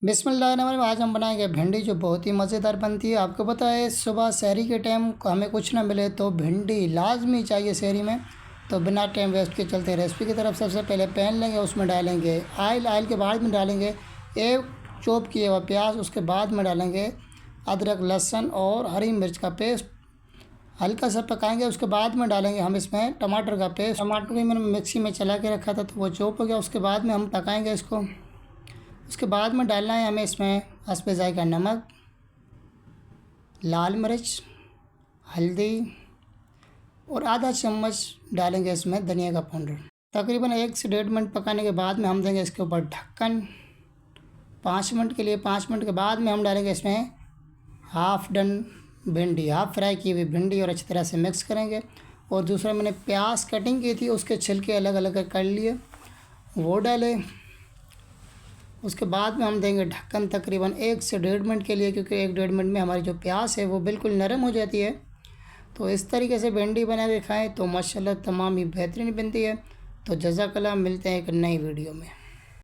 बिस्मिल्लाहिर्रहमानिर्रहीम। आज हम बनाएंगे भिंडी जो बहुत ही मज़ेदार बनती है। आपको पता है सुबह सहरी के टाइम हमें कुछ ना मिले तो भिंडी लाजमी चाहिए सहरी में। तो बिना टाइम वेस्ट के चलते हैं रेसिपी की तरफ। सबसे पहले पैन लेंगे, उसमें डालेंगे ऑयल के बाद में डालेंगे एक चॉप किया हुआ प्याज। उसके बाद में डालेंगे अदरक, लहसुन और हरी मिर्च का पेस्ट। हल्का सा पकाएंगे, उसके बाद में डालेंगे हम इसमें टमाटर का पेस्ट। टमाटर को मैंने मिक्सी में चला के रखा था तो वो चॉप हो गया। उसके बाद में हम पकाएंगे इसको। उसके बाद में डालना है हमें इसमें हस्बे ज़ायक़ा नमक, लाल मिर्च, हल्दी और आधा चम्मच डालेंगे इसमें धनिया का पाउडर। तकरीबन 1 से 1.5 मिनट पकाने के बाद में हम देंगे इसके ऊपर ढक्कन 5 मिनट के लिए। 5 मिनट के बाद में हम डालेंगे इसमें हाफ़ डन भिंडी, हाफ़ फ्राई की हुई भिंडी और अच्छी तरह से मिक्स करेंगे। और दूसरा मैंने प्याज कटिंग की थी, उसके छिलके अलग अलग कर लिए, वो डाले। उसके बाद में हम देंगे ढक्कन तकरीबन 1 से 1.5 मिनट के लिए, क्योंकि 1-1.5 मिनट में हमारी जो प्याज है वो बिल्कुल नरम हो जाती है। तो इस तरीके से भिंडी बना के खाएँ तो माशाल्लाह तमाम ही बेहतरीन बनती है। तो जज़ाकल्लाह, मिलते हैं एक नई वीडियो में।